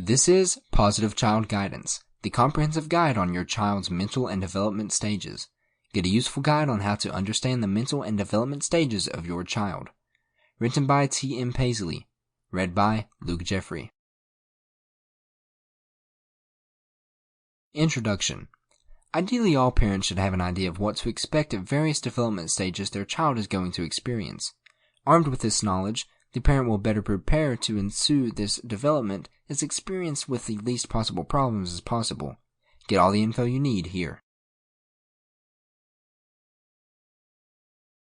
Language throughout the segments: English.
This is Positive Child Guidance, the comprehensive guide on your child's mental and development stages. Get a useful guide on how to understand the mental and development stages of your child. Written by T.M. Paisley. Read by Luke Jeffrey. Introduction. Ideally, all parents should have an idea of what to expect at various development stages their child is going to experience. Armed with this knowledge, the parent will better prepare to ensue this development as experienced with the least possible problems as possible. Get all the info you need here.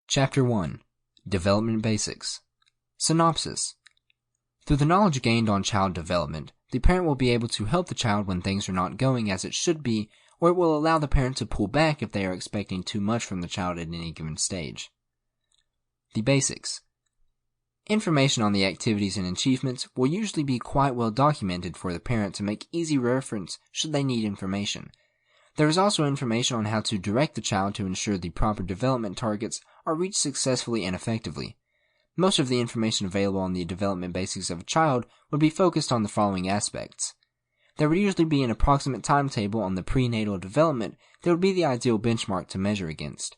Chapter 1. Development Basics. Synopsis. Through the knowledge gained on child development, the parent will be able to help the child when things are not going as it should be, or it will allow the parent to pull back if they are expecting too much from the child at any given stage. The basics. Information on the activities and achievements will usually be quite well documented for the parent to make easy reference should they need information. There is also information on how to direct the child to ensure the proper development targets are reached successfully and effectively. Most of the information available on the development basics of a child would be focused on the following aspects. There would usually be an approximate timetable on the prenatal development that would be the ideal benchmark to measure against.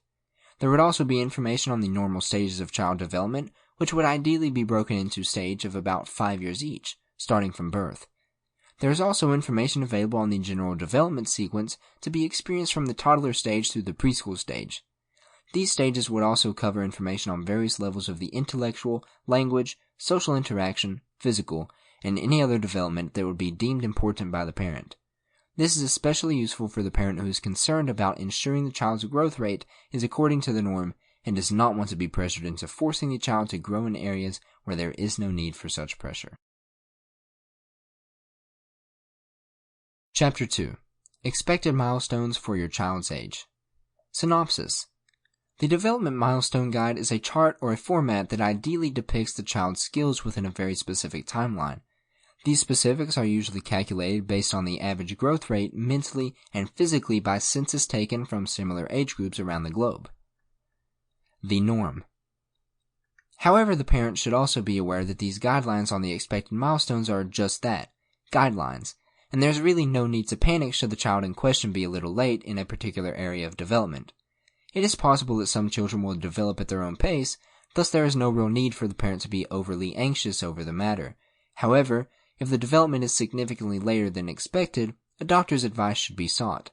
There would also be information on the normal stages of child development, which would ideally be broken into stage of about 5 years each, starting from birth. There is also information available on the general development sequence to be experienced from the toddler stage through the preschool stage. These stages would also cover information on various levels of the intellectual, language, social interaction, physical, and any other development that would be deemed important by the parent. This is especially useful for the parent who is concerned about ensuring the child's growth rate is according to the norm and does not want to be pressured into forcing the child to grow in areas where there is no need for such pressure. Chapter 2. Expected milestones for your child's age. Synopsis. The Development Milestone Guide is a chart or a format that ideally depicts the child's skills within a very specific timeline. These specifics are usually calculated based on the average growth rate mentally and physically by census taken from similar age groups around the globe. The norm. However, the parent should also be aware that these guidelines on the expected milestones are just that, guidelines, and there's really no need to panic should the child in question be a little late in a particular area of development. It is possible that some children will develop at their own pace, thus there is no real need for the parent to be overly anxious over the matter. However, if the development is significantly later than expected, a doctor's advice should be sought.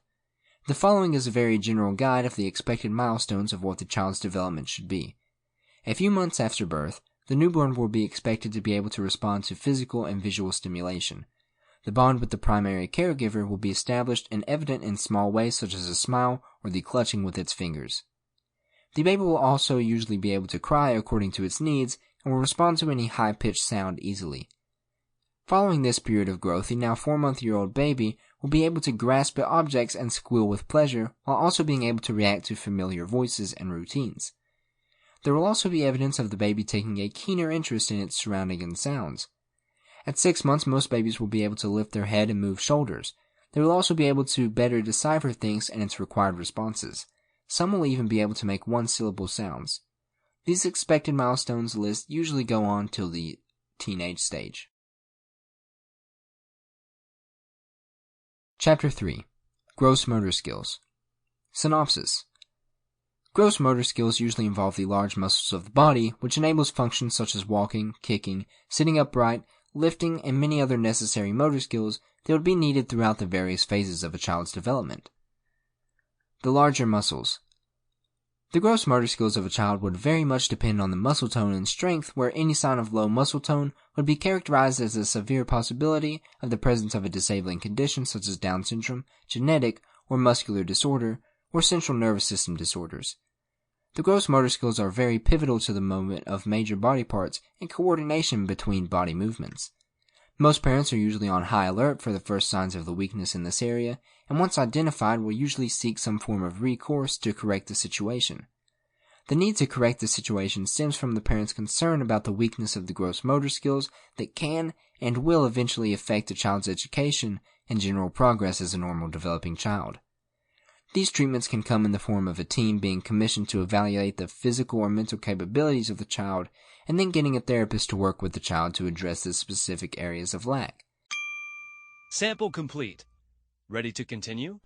The following is a very general guide of the expected milestones of what the child's development should be. A few months after birth, the newborn will be expected to be able to respond to physical and visual stimulation. The bond with the primary caregiver will be established and evident in small ways such as a smile or the clutching with its fingers. The baby will also usually be able to cry according to its needs and will respond to any high-pitched sound easily. Following this period of growth, the now 4-month-old baby will be able to grasp at objects and squeal with pleasure, while also being able to react to familiar voices and routines. There will also be evidence of the baby taking a keener interest in its surroundings and sounds. At 6 months, most babies will be able to lift their head and move shoulders. They will also be able to better decipher things and its required responses. Some will even be able to make one-syllable sounds. These expected milestones lists usually go on till the teenage stage. Chapter 3. Gross motor skills. Synopsis. Gross motor skills usually involve the large muscles of the body, which enables functions such as walking, kicking, sitting upright, lifting, and many other necessary motor skills that would be needed throughout the various phases of a child's development. The larger muscles. The gross motor skills of a child would very much depend on the muscle tone and strength, where any sign of low muscle tone would be characterized as a severe possibility of the presence of a disabling condition such as Down syndrome, genetic or muscular disorder, or central nervous system disorders. The gross motor skills are very pivotal to the movement of major body parts and coordination between body movements. Most parents are usually on high alert for the first signs of the weakness in this area, and once identified will usually seek some form of recourse to correct the situation. The need to correct the situation stems from the parent's concern about the weakness of the gross motor skills that can and will eventually affect the child's education and general progress as a normal developing child. These treatments can come in the form of a team being commissioned to evaluate the physical or mental capabilities of the child, and then getting a therapist to work with the child to address the specific areas of lack. Sample complete. Ready to continue?